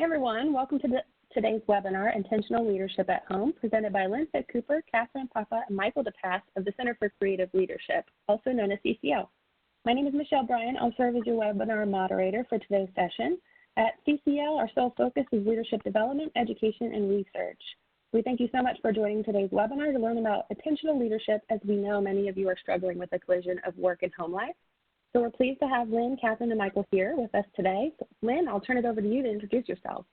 Hey everyone, welcome to today's webinar, Intentional Leadership at Home, presented by Lynn Cooper, Catherine Papa, and Michael DePass of the Center for Creative Leadership, also known as CCL. My name is Michelle Bryan. I'll serve as your webinar moderator for today's session. At CCL, our sole focus is leadership development, education, and research. We thank you so much for joining today's webinar to learn about intentional leadership, as we know many of you are struggling with the collision of work and home life. So we're pleased to have Lynn, Catherine, and Michael here with us today. So, Lynn, I'll turn it over to you to introduce yourself.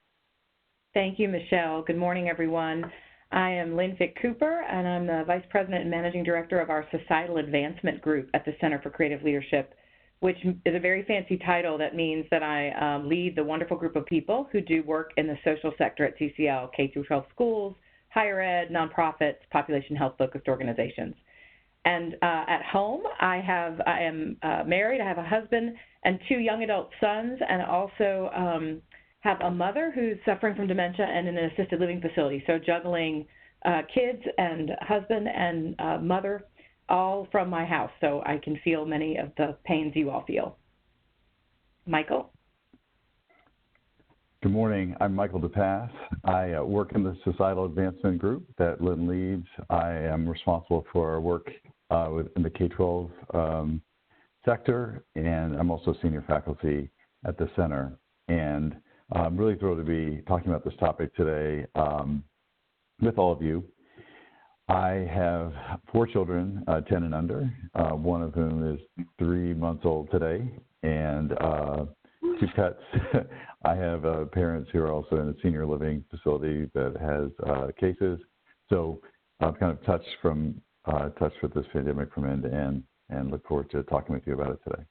Thank you, Michelle. Good morning, everyone. I am Lynn Cooper, and I'm the Vice President and Managing Director of our Societal Advancement Group at the Center for Creative Leadership, which is a very fancy title that means that I lead the wonderful group of people who do work in the social sector at CCL, K-12 schools, higher ed, nonprofits, population health-focused organizations. And at home, I am married. I have a husband and 2 young adult sons, and also have a mother who's suffering from dementia and in an assisted living facility. So juggling kids and husband and mother all from my house. So I can feel many of the pains you all feel. Michael? Good morning. I'm Michael DePass. I work in the Societal Advancement Group that Lynn leads. I am responsible for our work in the K-12 sector, and I'm also senior faculty at the center. And I'm really thrilled to be talking about this topic today with all of you. I have 4 children, 10 and under, one of whom is 3 months old today, and 2 pets. I have parents who are also in a senior living facility that has cases. So I've kind of touched with this pandemic from end to end, and look forward to talking with you about it today.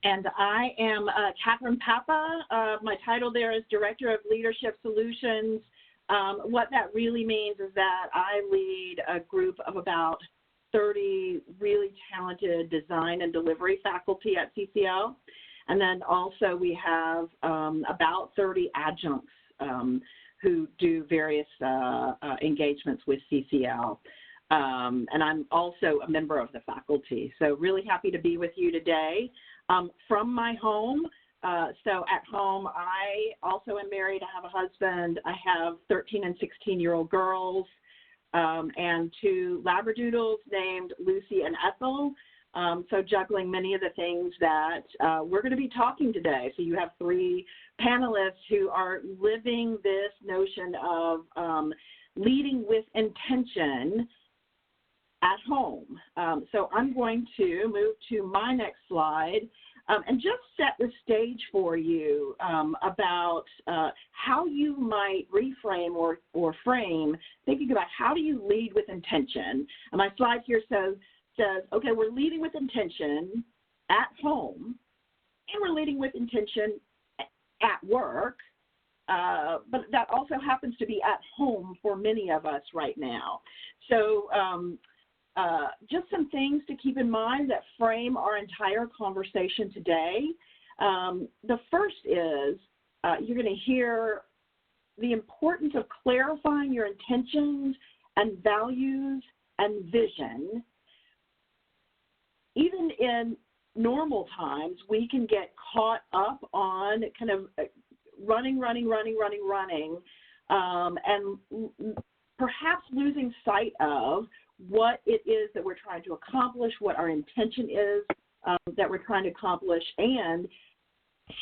And I am Catherine Papa. My title there is Director of Leadership Solutions. What that really means is that I lead a group of about 30 really talented design and delivery faculty at CCL. And then also we have about 30 adjuncts who do various engagements with CCL. And I'm also a member of the faculty. So really happy to be with you today. From my home, so at home, I also am married. I have a husband. I have 13 and 16-year-old girls and 2 Labradoodles named Lucy and Ethel. So juggling many of the things that we're going to be talking today. So you have 3 panelists who are living this notion of leading with intention at home. So I'm going to move to my next slide and just set the stage for you about how you might reframe or frame, thinking about how do you lead with intention. And my slide here says, okay, we're leading with intention at home, and we're leading with intention at work, but that also happens to be at home for many of us right now. So just some things to keep in mind that frame our entire conversation today. The first is you're going to hear the importance of clarifying your intentions and values and vision. Even in normal times, we can get caught up on kind of running, and perhaps losing sight of what it is that we're trying to accomplish, what our intention is that we're trying to accomplish, and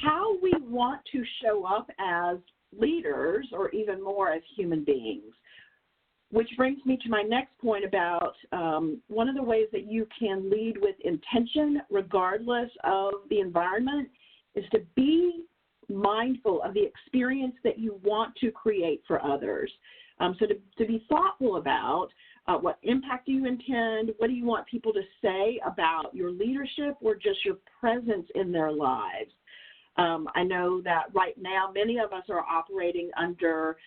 how we want to show up as leaders or even more as human beings. Which brings me to my next point about one of the ways that you can lead with intention regardless of the environment is to be mindful of the experience that you want to create for others. So to be thoughtful about what impact do you intend, what do you want people to say about your leadership or just your presence in their lives. I know that right now many of us are operating under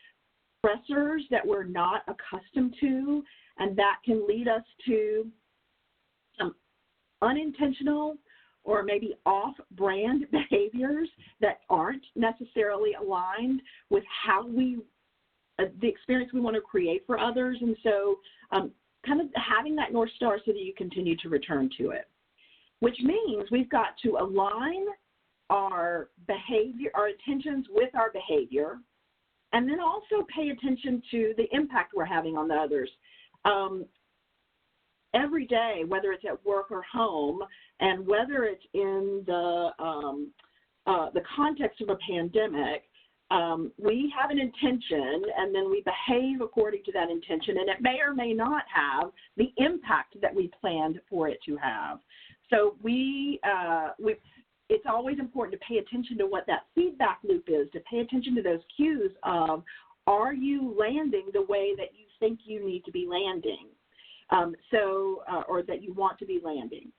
stressors that we're not accustomed to, and that can lead us to some unintentional or maybe off-brand behaviors that aren't necessarily aligned with how we, the experience we want to create for others. And so kind of having that North Star so that you continue to return to it, which means we've got to align our behavior, our intentions with our behavior, and then also pay attention to the impact we're having on the others. Every day, whether it's at work or home, and whether it's in the context of a pandemic, we have an intention, and then we behave according to that intention, and it may or may not have the impact that we planned for it to have. So it's always important to pay attention to what that feedback loop is, to pay attention to those cues of, are you landing the way that you think you need to be landing, or that you want to be landing.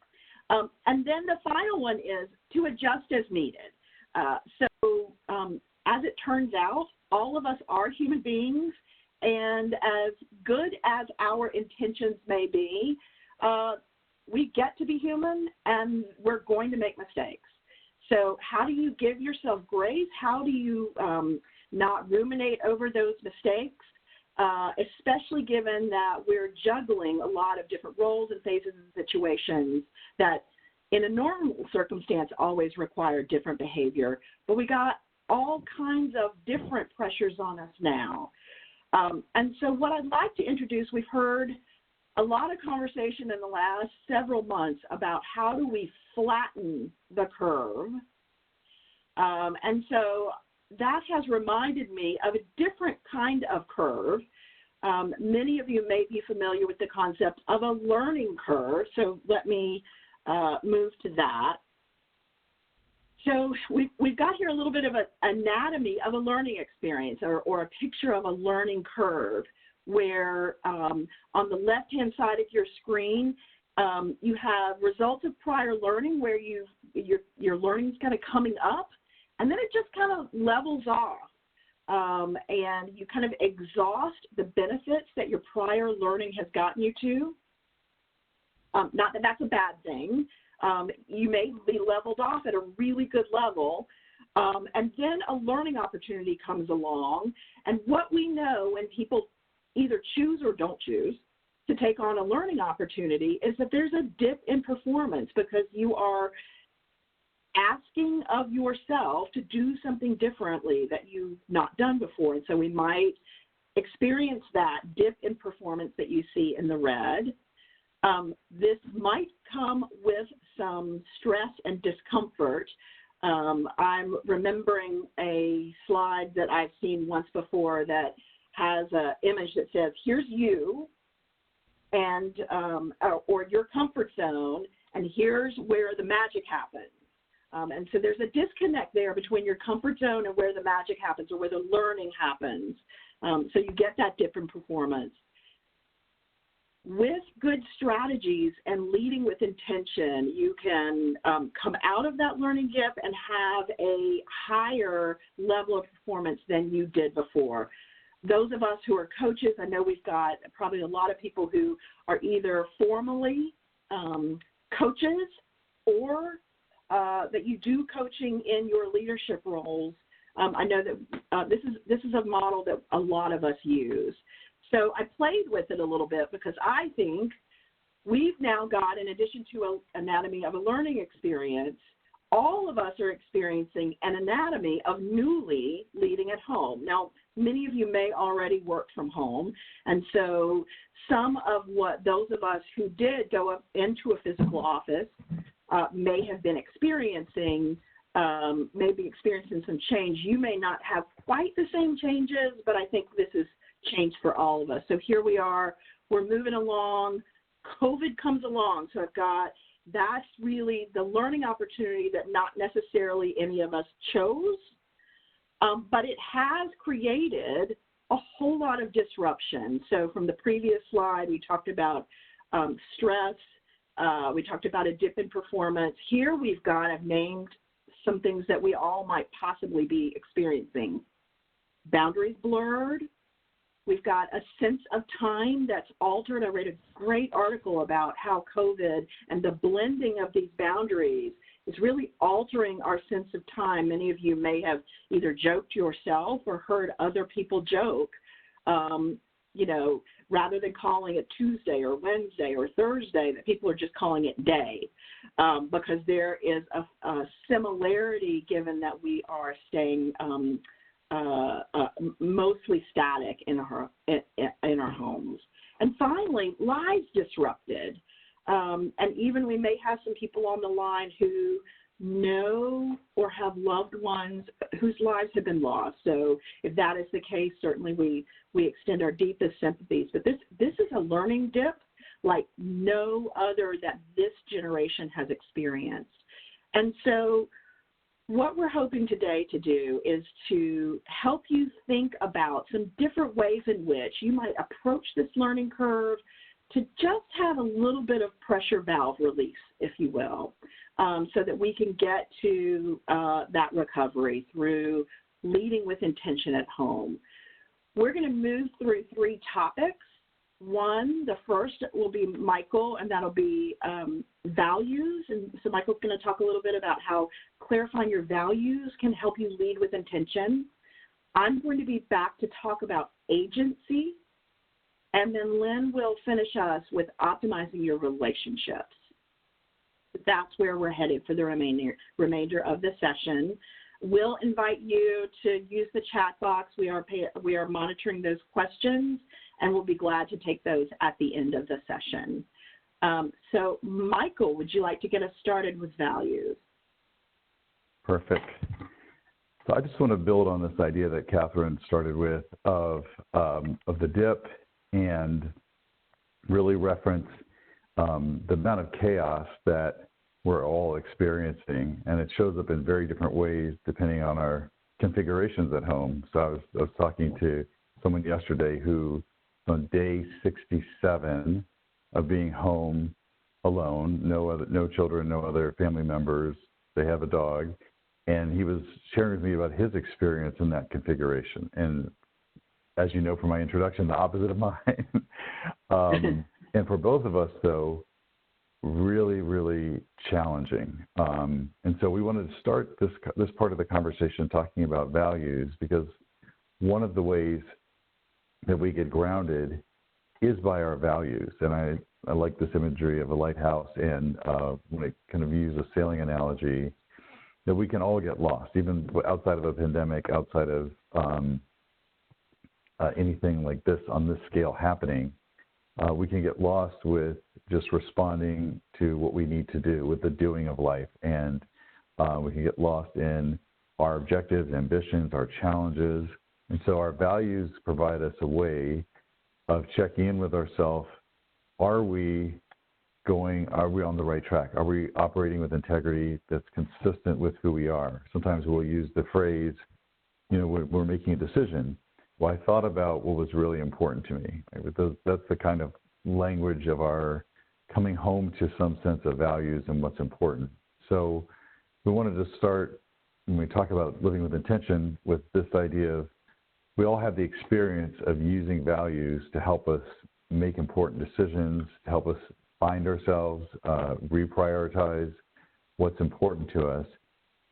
And then the final one is to adjust as needed. As it turns out, all of us are human beings, and as good as our intentions may be, we get to be human, and we're going to make mistakes. So how do you give yourself grace? How do you not ruminate over those mistakes, especially given that we're juggling a lot of different roles and phases and situations that in a normal circumstance always require different behavior, but we got all kinds of different pressures on us now. And so what I'd like to introduce, we've heard a lot of conversation in the last several months about how do we flatten the curve. And so that has reminded me of a different kind of curve. Many of you may be familiar with the concept of a learning curve, so let me move to that. So we've got here a little bit of an anatomy of a learning experience, or a picture of a learning curve, where on the left-hand side of your screen, you have results of prior learning where your learning's kind of coming up, and then it just kind of levels off, and you kind of exhaust the benefits that your prior learning has gotten you to. Not that that's a bad thing. You may be leveled off at a really good level, and then a learning opportunity comes along. And what we know when people either choose or don't choose to take on a learning opportunity is that there's a dip in performance because you are asking of yourself to do something differently that you've not done before. And so we might experience that dip in performance that you see in the red. This might come with some stress and discomfort. I'm remembering a slide that I've seen once before that has an image that says, here's you, and or your comfort zone, and here's where the magic happens. And so there's a disconnect there between your comfort zone and where the magic happens, or where the learning happens. So you get that dip in performance. With good strategies and leading with intention, you can come out of that learning dip and have a higher level of performance than you did before. Those of us who are coaches, I know we've got probably a lot of people who are either formally coaches or that you do coaching in your leadership roles. I know that this is a model that a lot of us use. So I played with it a little bit because I think we've now got, in addition to an anatomy of a learning experience, all of us are experiencing an anatomy of newly leading at home. Now, many of you may already work from home, and so some of what those of us who did go up into a physical office may have been experiencing, maybe experiencing some change. You may not have quite the same changes, but I think this is change for all of us. So here we are, we're moving along, COVID comes along, so I've got, that's really the learning opportunity that not necessarily any of us chose, but it has created a whole lot of disruption. So from the previous slide, we talked about stress, we talked about a dip in performance. Here we've got, I've named some things that we all might possibly be experiencing. Boundaries blurred. We've got a sense of time that's altered. I read a great article about how COVID and the blending of these boundaries is really altering our sense of time. Many of you may have either joked yourself or heard other people joke, rather than calling it Tuesday or Wednesday or Thursday, that people are just calling it day, because there is a similarity given that we are staying mostly static in our homes. And finally, lives disrupted. And even we may have some people on the line who know or have loved ones whose lives have been lost. So if that is the case, certainly we extend our deepest sympathies. But this is a learning dip like no other that this generation has experienced. And so what we're hoping today to do is to help you think about some different ways in which you might approach this learning curve to just have a little bit of pressure valve release, if you will, so that we can get to that recovery through leading with intention at home. We're going to move through 3 topics. One, the first will be Michael, and that'll be values. And so Michael's going to talk a little bit about how clarifying your values can help you lead with intention. I'm going to be back to talk about agency. And then Lynn will finish us with optimizing your relationships. That's where we're headed for the remainder of the session. We'll invite you to use the chat box. We are monitoring those questions, and we'll be glad to take those at the end of the session. So, Michael, would you like to get us started with values? Perfect. So I just want to build on this idea that Catherine started with of the dip and really reference the amount of chaos that we're all experiencing, and it shows up in very different ways depending on our configurations at home. So I was talking to someone yesterday who on day 67 of being home alone, no children, no other family members, they have a dog, and he was sharing with me about his experience in that configuration. And as you know from my introduction, the opposite of mine. And for both of us, though, really, really challenging. And so we wanted to start this part of the conversation talking about values, because one of the ways that we get grounded is by our values. And I like this imagery of a lighthouse, and when I kind of use a sailing analogy, that we can all get lost, even outside of a pandemic, outside of anything like this on this scale happening. We can get lost with just responding to what we need to do, with the doing of life. And we can get lost in our objectives, ambitions, our challenges. And so our values provide us a way of checking in with ourselves. Are we on the right track? Are we operating with integrity that's consistent with who we are? Sometimes we'll use the phrase, we're making a decision. Well, I thought about what was really important to me. That's the kind of language of our coming home to some sense of values and what's important. So we wanted to start, when we talk about living with intention, with this idea of we all have the experience of using values to help us make important decisions, to help us find ourselves, reprioritize what's important to us.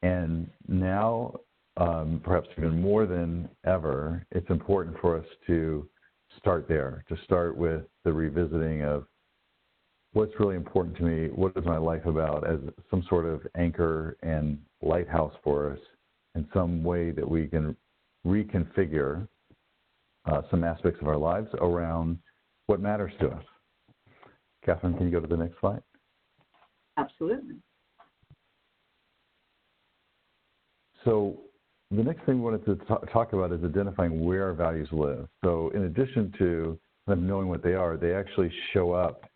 And now, perhaps even more than ever, it's important for us to start there, to start with the revisiting of what's really important to me, what is my life about, as some sort of anchor and lighthouse for us, in some way that we can reconfigure some aspects of our lives around what matters to us. Catherine, can you go to the next slide? Absolutely. So the next thing we wanted to talk about is identifying where our values live. So in addition to them knowing what they are, they actually show up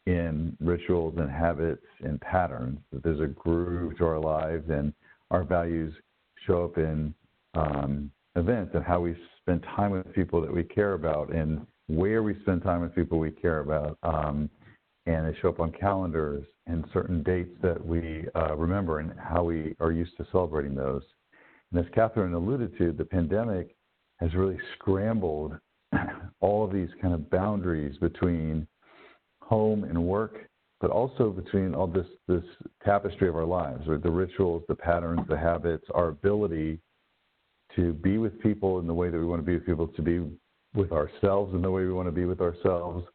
in rituals and habits and patterns. That there's a groove to our lives, and our values show up in events and how we spend time with people that we care about, and where we spend time with people we care about. And they show up on calendars and certain dates that we remember, and how we are used to celebrating those. And as Catherine alluded to, the pandemic has really scrambled all of these kind of boundaries between home and work, but also between all this tapestry of our lives, or the rituals, the patterns, the habits, our ability to be with people in the way that we want to be with people, to be with ourselves and the way we want to be with ourselves.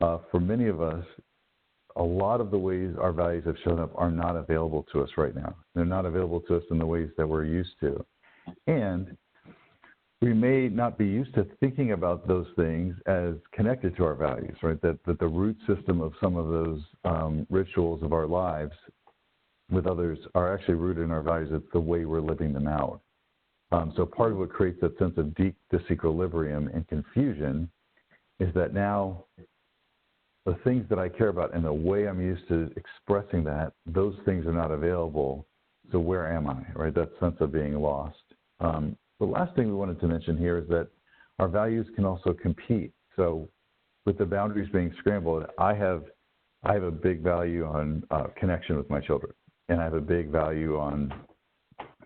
For many of us, a lot of the ways our values have shown up are not available to us right now. They're not available to us in the ways that we're used to. And we may not be used to thinking about those things as connected to our values, right? That the root system of some of those rituals of our lives with others are actually rooted in our values. It's the way we're living them out. So part of what creates that sense of deep disequilibrium and confusion is that now the things that I care about and the way I'm used to expressing that, those things are not available. So where am I, right? That sense of being lost. The last thing we wanted to mention here is that our values can also compete. So with the boundaries being scrambled, I have a big value on connection with my children, and I have a big value on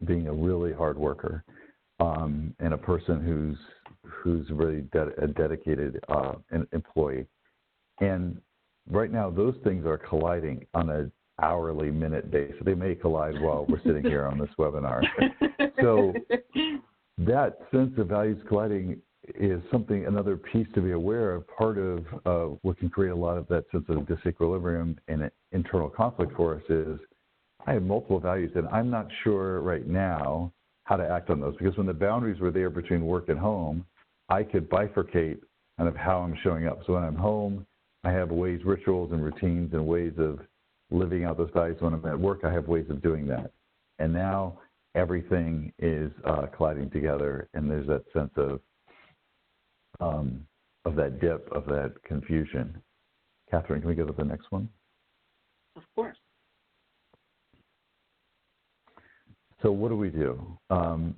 being a really hard worker and a person who's really a dedicated employee. And right now, those things are colliding on an hourly, minute basis. They may collide while we're sitting here on this webinar. So that sense of values colliding is another piece to be aware of. Part of what can create a lot of that sense of disequilibrium and internal conflict for us is I have multiple values, and I'm not sure right now how to act on those. Because when the boundaries were there between work and home, I could bifurcate kind of how I'm showing up. So when I'm home, I have ways, rituals and routines and ways of living out those values. When I'm at work, I have ways of doing that. And now everything is colliding together, and there's that sense of that dip, of that confusion. Catherine, can we go to the next one? Of course. So what do we do? In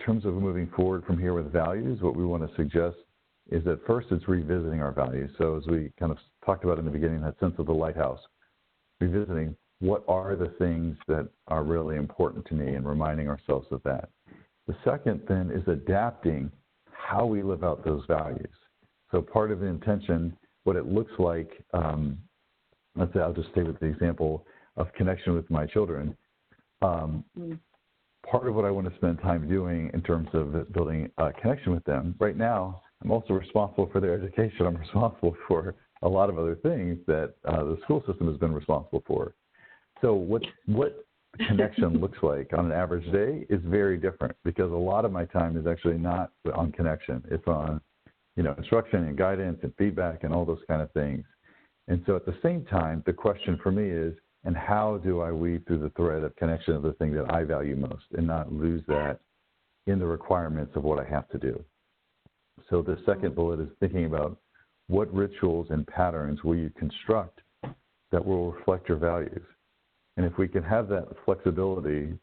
terms of moving forward from here with values, what we want to suggest is that first it's revisiting our values. So as we kind of talked about in the beginning, that sense of the lighthouse, revisiting what are the things that are really important to me and reminding ourselves of that. The second then is adapting how we live out those values. So part of the intention, what it looks like, let's say I'll just stay with the example of connection with my children. Part of what I want to spend time doing in terms of building a connection with them, right now, I'm also responsible for their education. I'm responsible for a lot of other things that the school system has been responsible for. So what connection looks like on an average day is very different, because a lot of my time is actually not on connection. It's on, instruction and guidance and feedback and all those kind of things. And so at the same time, the question for me is, and how do I weave through the thread of connection of the thing that I value most and not lose that in the requirements of what I have to do? So the second bullet is thinking about what rituals and patterns will you construct that will reflect your values. And if we can have that flexibility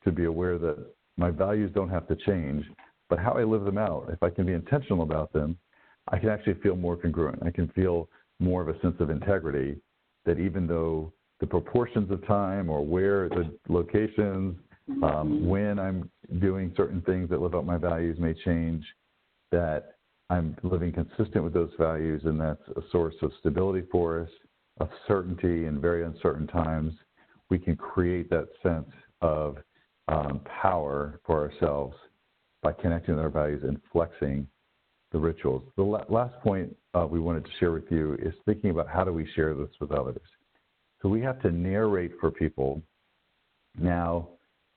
to be aware that my values don't have to change, but how I live them out, if I can be intentional about them, I can actually feel more congruent. I can feel more of a sense of integrity, that even though the proportions of time or where the locations, when I'm doing certain things that live out my values may change, that I'm living consistent with those values, and that's a source of stability for us, of certainty in very uncertain times. We can create that sense of power for ourselves by connecting with our values and flexing the rituals. The last point we wanted to share with you is thinking about how do we share this with others. So we have to narrate for people now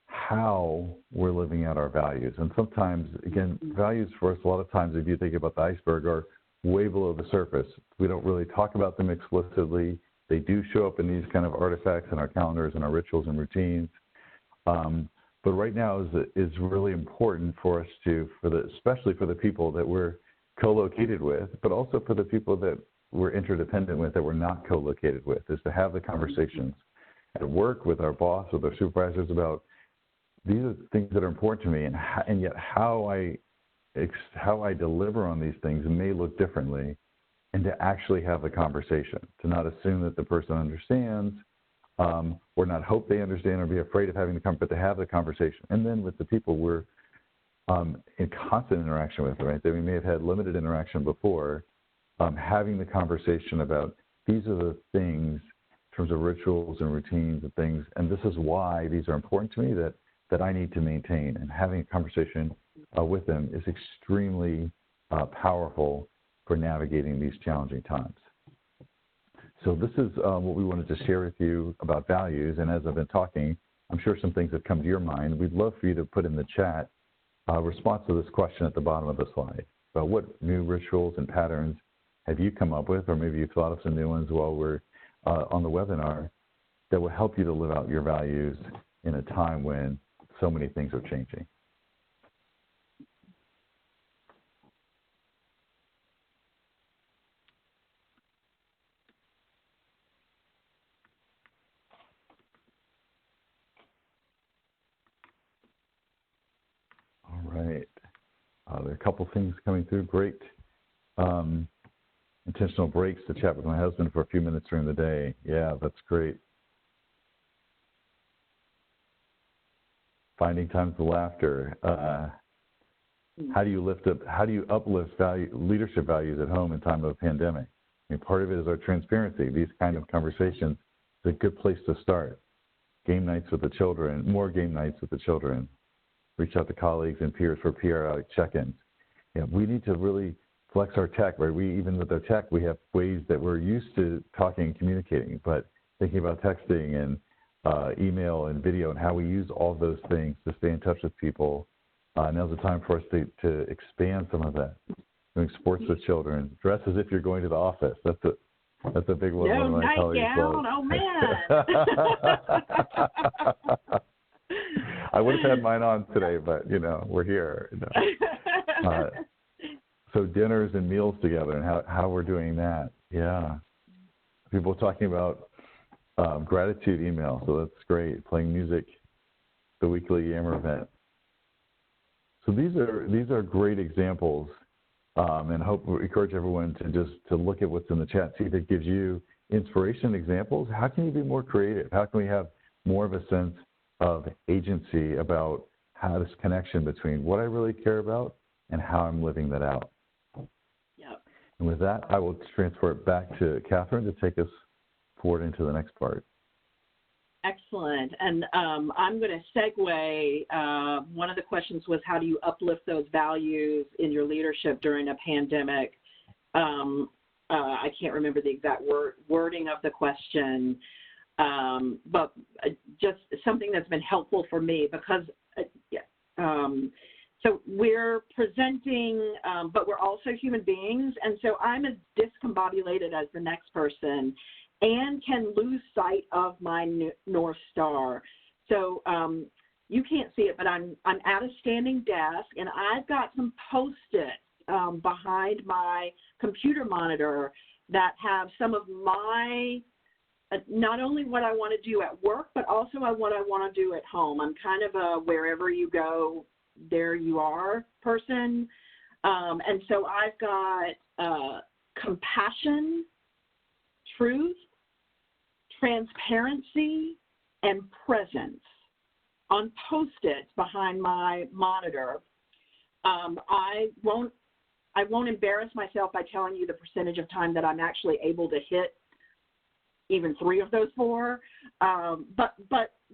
how we're living out our values. And sometimes, again, values for us, a lot of times, if you think about the iceberg, are way below the surface. We don't really talk about them explicitly. They do show up in these kind of artifacts in our calendars and our rituals and routines. But right now is really important for us to, especially for the people that we're co-located with, but also for the people that we're interdependent with, that we're not co-located with, is to have the conversations at work with our boss, with our supervisors about these are things that are important to me, and yet how I deliver on these things may look differently, and to actually have the conversation, to not assume that the person understands, or not hope they understand or be afraid of having the conversation, but to have the conversation. And then with the people we're in constant interaction with, right, that we may have had limited interaction before, having the conversation about these are the things in terms of rituals and routines and things, and this is why these are important to me that I need to maintain. And having a conversation with them is extremely powerful for navigating these challenging times. So this is what we wanted to share with you about values. And as I've been talking, I'm sure some things have come to your mind. We'd love for you to put in the chat a response to this question at the bottom of the slide. About what new rituals and patterns have you come up with, or maybe you've thought of some new ones while we're on the webinar that will help you to live out your values in a time when so many things are changing. All right. There are a couple things coming through. Great. Intentional breaks to chat with my husband for a few minutes during the day. Yeah, that's great. Finding times of laughter. How do you uplift leadership values at home in time of a pandemic? I mean, part of it is our transparency. These kind of conversations is a good place to start. Game nights with the children, more game nights with the children. Reach out to colleagues and peers for periodic check-ins. You know, we need to really flex our tech, right? Even with our tech, we have ways that we're used to talking and communicating, but thinking about texting and email and video and how we use all of those things to stay in touch with people. Now's the time for us to expand some of that. Doing sports with children, dress as if you're going to the office. That's a big one. No, one of my colleagues nightgown, oh man. I would have had mine on today, but we're here. So dinners and meals together, and how we're doing that. Yeah, people talking about gratitude email, so that's great. Playing music, the weekly Yammer event. So these are great examples, and encourage everyone to look at what's in the chat, see if it gives you inspiration examples. How can you be more creative? How can we have more of a sense of agency about how this connection between what I really care about and how I'm living that out? Yep. And with that, I will transfer it back to Catherine to take us forward into the next part. Excellent. And I'm going to segue. One of the questions was, how do you uplift those values in your leadership during a pandemic? I can't remember the exact wording of the question, but just something that's been helpful for me because, so we're presenting, but we're also human beings. And so I'm as discombobulated as the next person and can lose sight of my North Star. So you can't see it, but I'm at a standing desk, and I've got some Post-its behind my computer monitor that have some of my, not only what I want to do at work, but also what I want to do at home. I'm kind of a wherever you go, there you are person. And so I've got compassion, truth, transparency, and presence on Post-its behind my monitor. I won't embarrass myself by telling you the percentage of time that I'm actually able to hit even 3 of those 4. But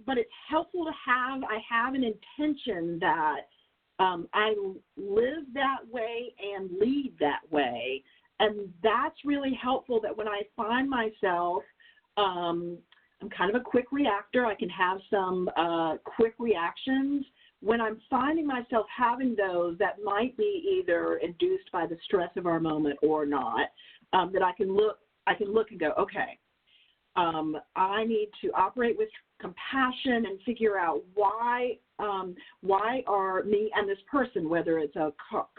it's helpful to have. I have an intention that I live that way and lead that way, and that's really helpful. That when I find myself, I'm kind of a quick reactor. I can have some quick reactions. When I'm finding myself having those that might be either induced by the stress of our moment or not, that I can look and go, okay, I need to operate with compassion and figure out why are me and this person, whether it's a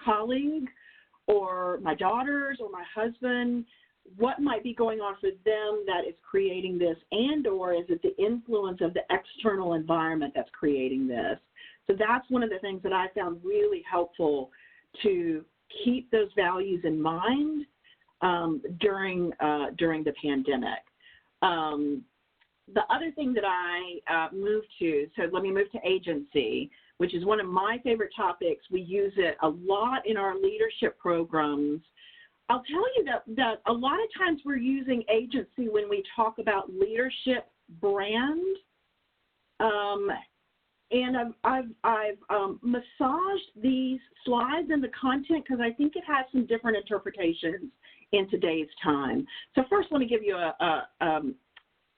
colleague or my daughters or my husband, what might be going on for them that is creating this, and or is it the influence of the external environment that's creating this? So that's one of the things that I found really helpful, to keep those values in mind during the pandemic. The other thing that I moved to, so let me move to agency, which is one of my favorite topics. We use it a lot in our leadership programs. I'll tell you that a lot of times we're using agency when we talk about leadership brand. And I've massaged these slides and the content because I think it has some different interpretations in today's time. So first, let me give you a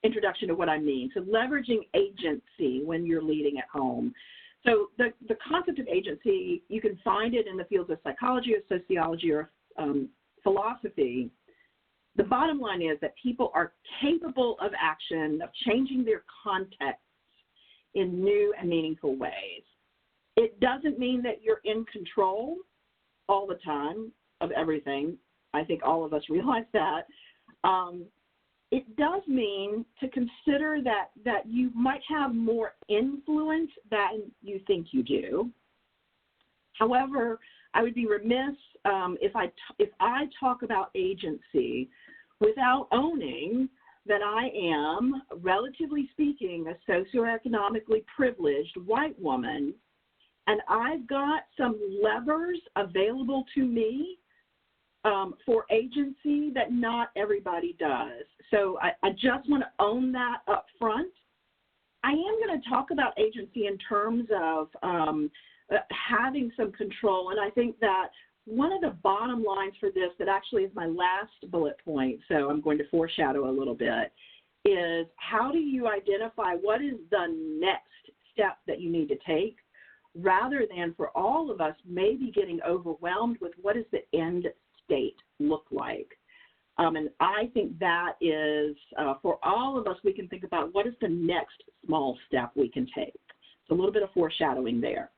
introduction to what I mean. So leveraging agency when you're leading at home. So the concept of agency, you can find it in the fields of psychology or sociology or philosophy. The bottom line is that people are capable of action, of changing their context in new and meaningful ways. It doesn't mean that you're in control all the time of everything. I think all of us realize that. It does mean to consider that you might have more influence than you think you do. However, I would be remiss if I talk about agency without owning that I am, relatively speaking, a socioeconomically privileged white woman, and I've got some levers available to me for agency that not everybody does. So I just want to own that up front. I am going to talk about agency in terms of having some control, and I think that one of the bottom lines for this that actually is my last bullet point, so I'm going to foreshadow a little bit, is how do you identify what is the next step that you need to take rather than for all of us maybe getting overwhelmed with what does the end state look like. And I think that is, for all of us, we can think about what is the next small step we can take. So a little bit of foreshadowing there.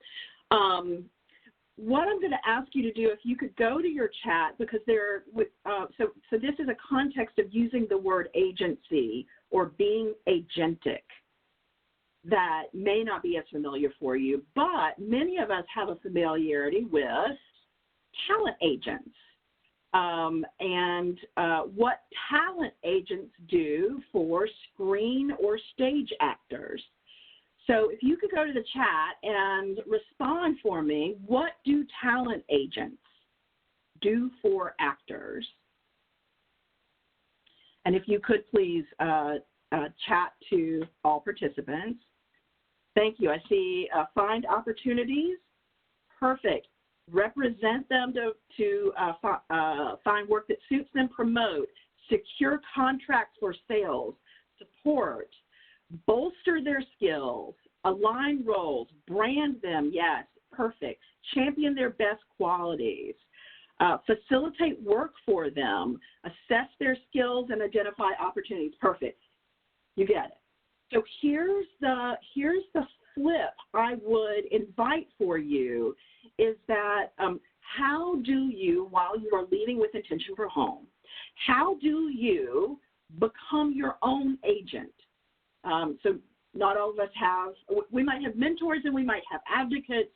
What I'm going to ask you to do, if you could go to your chat, because so this is a context of using the word agency or being agentic that may not be as familiar for you, but many of us have a familiarity with talent agents and what talent agents do for screen or stage actors. So if you could go to the chat and respond for me, what do talent agents do for actors? And if you could please chat to all participants. Thank you. I see find opportunities. Perfect. Represent them to find work that suits them, promote, secure contracts for sales, support, bolster their skills, align roles, brand them, yes, perfect, champion their best qualities, facilitate work for them, assess their skills and identify opportunities, perfect. You get it. So here's the flip I would invite for you is that how do you, while you are leading with intention for home, how do you become your own agent? So not all of us have, we might have mentors and we might have advocates,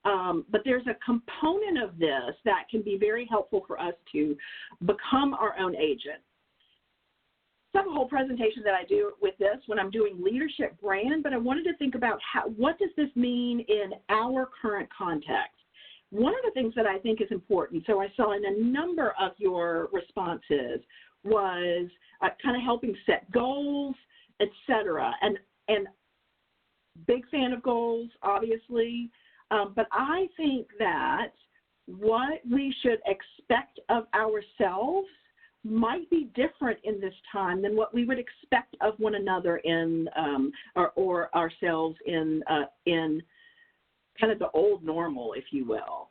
but there's a component of this that can be very helpful for us to become our own agent. So I have a whole presentation that I do with this when I'm doing leadership brand, but I wanted to think about what does this mean in our current context? One of the things that I think is important, so I saw in a number of your responses, was kind of helping set goals, etc. And big fan of goals, obviously, but I think that what we should expect of ourselves might be different in this time than what we would expect of one another in or ourselves in kind of the old normal, if you will.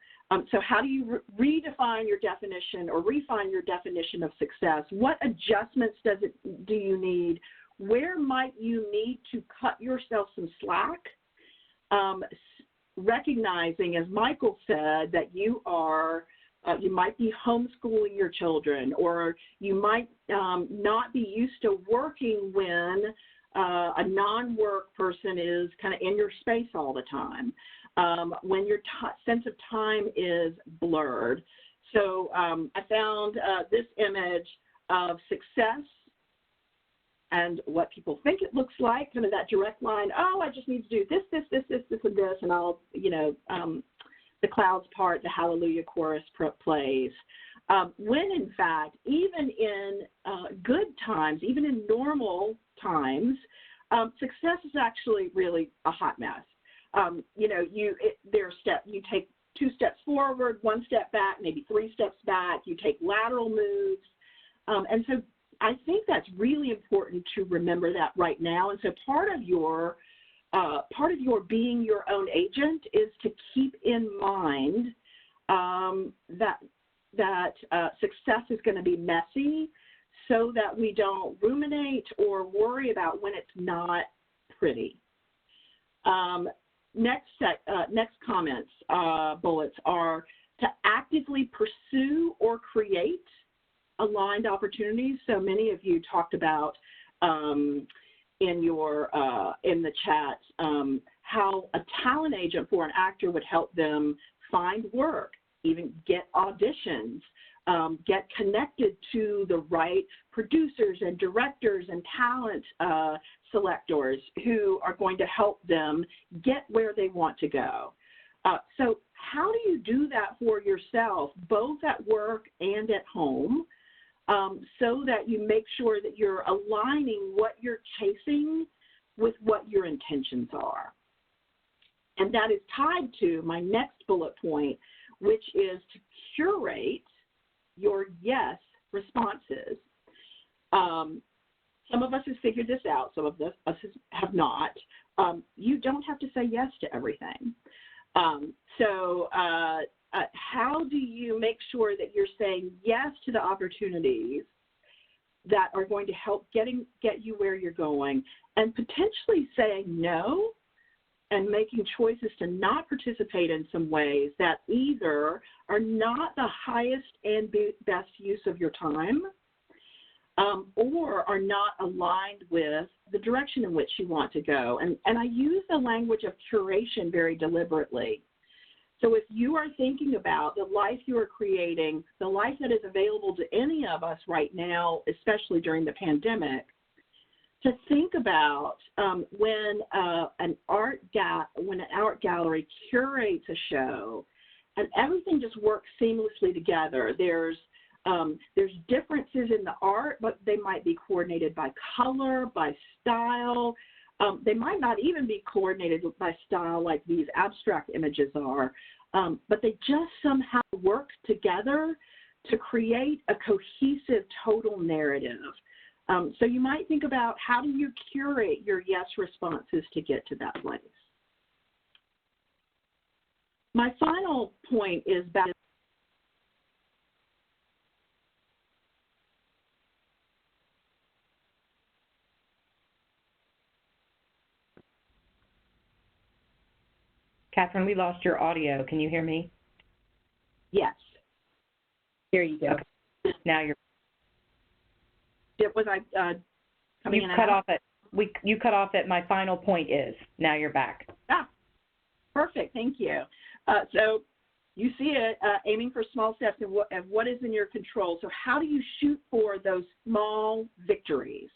So how do you redefine your definition or refine your definition of success? What adjustments do you need? Where might you need to cut yourself some slack? Recognizing, as Michael said, that you might be homeschooling your children, or you might not be used to working when a non-work person is kind of in your space all the time, when your sense of time is blurred. So I found this image of success and what people think it looks like, kind of that direct line, oh, I just need to do this, and this, and I'll, the clouds part, the hallelujah chorus plays. When in fact, even in good times, even in normal times, success is actually really a hot mess. You take 2 steps forward, 1 step back, maybe 3 steps back. You take lateral moves. And so I think that's really important to remember that right now. And so part of your being your own agent is to keep in mind that success is going to be messy, so that we don't ruminate or worry about when it's not pretty. Next comments, bullets are to actively pursue or create aligned opportunities. So many of you talked about in the chat how a talent agent for an actor would help them find work, even get auditions, get connected to the right producers and directors and talent selectors who are going to help them get where they want to go. So how do you do that for yourself, both at work and at home, so that you make sure that you're aligning what you're chasing with what your intentions are? And that is tied to my next bullet point, which is to curate your yes responses. Some of us have figured this out, some of us have not. You don't have to say yes to everything. So how do you make sure that you're saying yes to the opportunities that are going to help get you where you're going, and potentially saying no and making choices to not participate in some ways that either are not the highest and best use of your time, or are not aligned with the direction in which you want to go. And I use the language of curation very deliberately. So if you are thinking about the life you are creating, the life that is available to any of us right now, especially during the pandemic, to think about when an art gallery curates a show, and everything just works seamlessly together. There's differences in the art, but they might be coordinated by color, by style. They might not even be coordinated by style like these abstract images are, but they just somehow work together to create a cohesive total narrative. So you might think about, how do you curate your yes responses to get to that place? My final point is that Catherine, we lost your audio. Can you hear me? yes. Here you go. Okay. Now you're. Was I coming in and out? You cut off at my final point is. Now you're back. Ah, perfect. Thank you. So you see it, aiming for small steps and what is in your control. So how do you shoot for those small victories?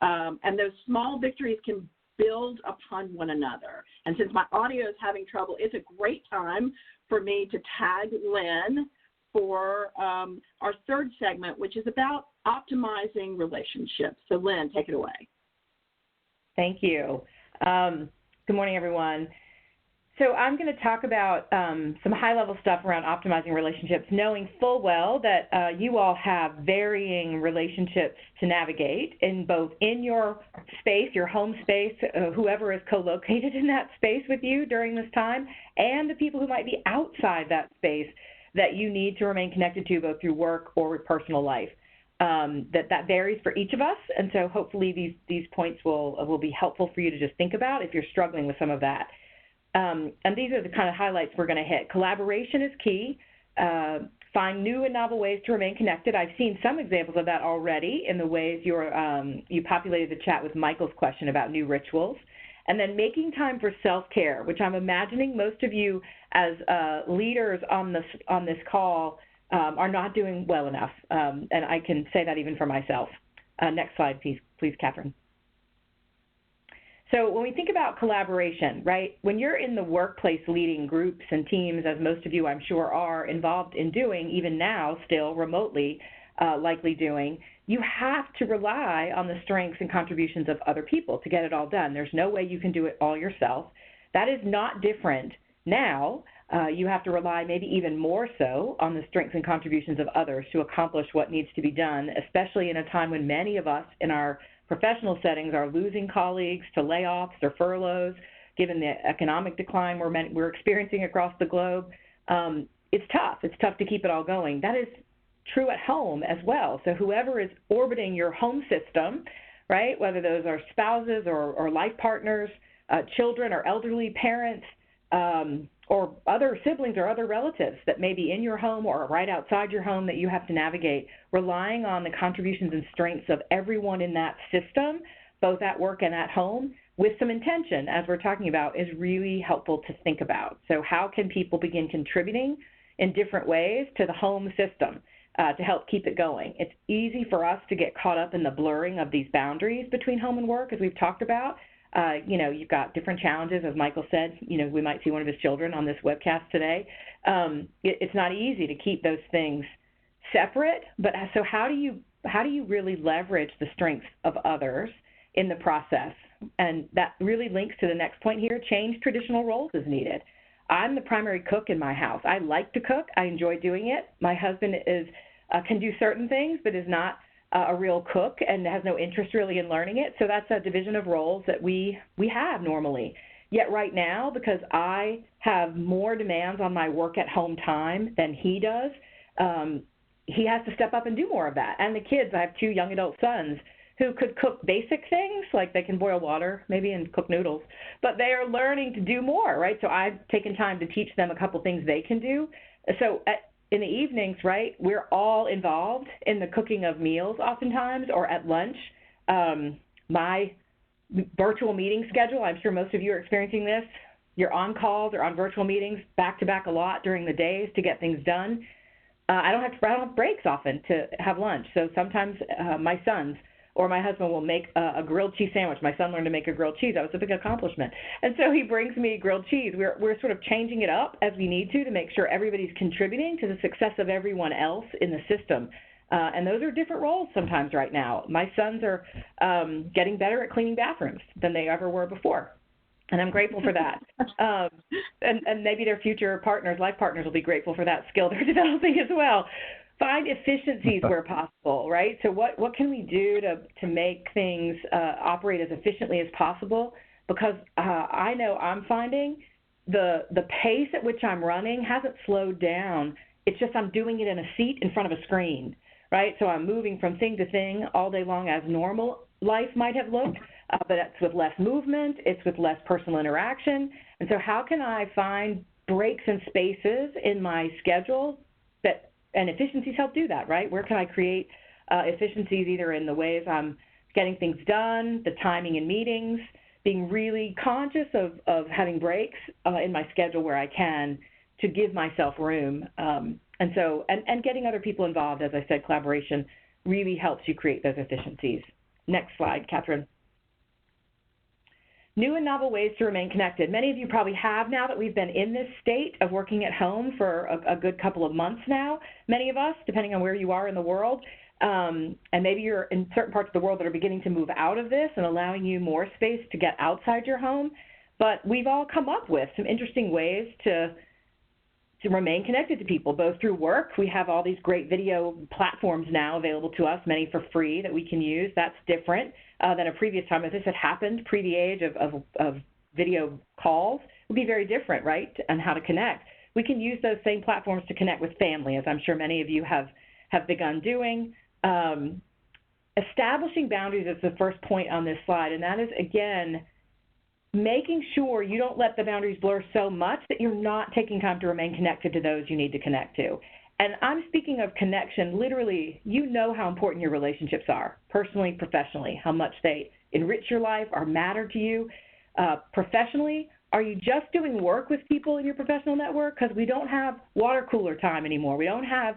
And those small victories can build upon one another. And since my audio is having trouble, it's a great time for me to tag Lynn for our third segment, which is about optimizing relationships. So Lynn, take it away. Thank you. Good morning, everyone. So I'm going to talk about some high-level stuff around optimizing relationships, knowing full well that you all have varying relationships to navigate in your space, your home space, whoever is co-located in that space with you during this time, and the people who might be outside that space that you need to remain connected to both through work or with personal life. That varies for each of us, and so hopefully these points will be helpful for you to just think about if you're struggling with some of that. And these are the kind of highlights we're going to hit. Collaboration is key. Find new and novel ways to remain connected. I've seen some examples of that already in the ways you populated the chat with Michael's question about new rituals. And then making time for self-care, which I'm imagining most of you as leaders on this call are not doing well enough. And I can say that even for myself. Next slide, please, Catherine. So when we think about collaboration, right, when you're in the workplace leading groups and teams, as most of you I'm sure are involved in doing, even now still remotely likely doing, you have to rely on the strengths and contributions of other people to get it all done. There's no way you can do it all yourself. That is not different now. You have to rely maybe even more so on the strengths and contributions of others to accomplish what needs to be done, especially in a time when many of us in our professional settings are losing colleagues to layoffs or furloughs, given the economic decline we're experiencing across the globe. It's tough. It's tough to keep it all going. That is true at home as well. So whoever is orbiting your home system, right, whether those are spouses or life partners, children or elderly parents, or other siblings or other relatives that may be in your home or right outside your home that you have to navigate, relying on the contributions and strengths of everyone in that system, both at work and at home, with some intention, as we're talking about, is really helpful to think about. So how can people begin contributing in different ways to the home system to help keep it going? It's easy for us to get caught up in the blurring of these boundaries between home and work, as we've talked about. You've got different challenges, as Michael said. We might see one of his children on this webcast today. It's not easy to keep those things separate, but so how do you really leverage the strengths of others in the process? And that really links to the next point here: change traditional roles as needed. I'm the primary cook in my house. I like to cook. I enjoy doing it. My husband can do certain things, but is not a real cook and has no interest really in learning it. So that's a division of roles that we have normally. Yet right now, because I have more demands on my work at home time than he does, he has to step up and do more of that. And the kids, I have 2 young adult sons who could cook basic things, like they can boil water maybe and cook noodles, but they are learning to do more, right? So I've taken time to teach them a couple things they can do. So in the evenings, right, we're all involved in the cooking of meals oftentimes, or at lunch. My virtual meeting schedule, I'm sure most of you are experiencing this. You're on calls or on virtual meetings back to back a lot during the days to get things done. I don't have breaks often to have lunch. So sometimes my sons or my husband will make a grilled cheese sandwich. My son learned to make a grilled cheese. That was a big accomplishment. And so he brings me grilled cheese. We're sort of changing it up as we need to make sure everybody's contributing to the success of everyone else in the system. And those are different roles sometimes right now. My sons are getting better at cleaning bathrooms than they ever were before. And I'm grateful for that. And maybe their future partners, life partners, will be grateful for that skill they're developing as well. Find efficiencies where possible, right? So what can we do to make things operate as efficiently as possible? Because I know I'm finding the pace at which I'm running hasn't slowed down. It's just I'm doing it in a seat in front of a screen, right? So I'm moving from thing to thing all day long as normal life might have looked, but it's with less movement, it's with less personal interaction. And so how can I find breaks and spaces in my schedule and efficiencies help do that, right? Where can I create efficiencies either in the ways I'm getting things done, the timing in meetings, being really conscious of having breaks in my schedule where I can to give myself room. And getting other people involved, as I said, collaboration really helps you create those efficiencies. Next slide, Catherine. New and novel ways to remain connected. Many of you probably have now that we've been in this state of working at home for a good couple of months now, many of us, depending on where you are in the world. And maybe you're in certain parts of the world that are beginning to move out of this and allowing you more space to get outside your home. But we've all come up with some interesting ways to remain connected to people, both through work. We have all these great video platforms now available to us, many for free, that we can use. That's different than a previous time. If this had happened pre the age of video calls, it would be very different, right, on how to connect. We can use those same platforms to connect with family, as I'm sure many of you have begun doing. Establishing boundaries is the first point on this slide, and that is, again, making sure you don't let the boundaries blur so much that you're not taking time to remain connected to those you need to connect to. And I'm speaking of connection, literally, you know how important your relationships are, personally, professionally, how much they enrich your life or matter to you. Professionally, are you just doing work with people in your professional network? Because we don't have water cooler time anymore. We don't have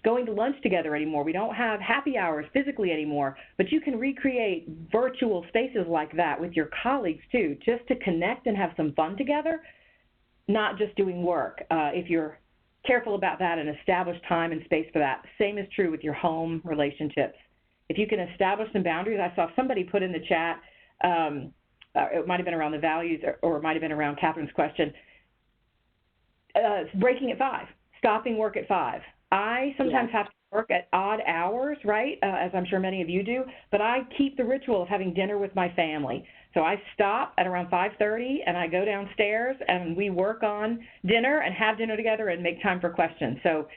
going to lunch together anymore. We don't have happy hours physically anymore, but you can recreate virtual spaces like that with your colleagues too, just to connect and have some fun together, not just doing work. If you're careful about that and establish time and space for that, same is true with your home relationships. If you can establish some boundaries, I saw somebody put in the chat, it might have been around the values, or it might have been around Catherine's question, breaking at 5, stopping work at 5. I sometimes have to work at odd hours, right, as I'm sure many of you do, but I keep the ritual of having dinner with my family. So I stop at around 5:30, and I go downstairs, and we work on dinner and have dinner together and make time for questions. So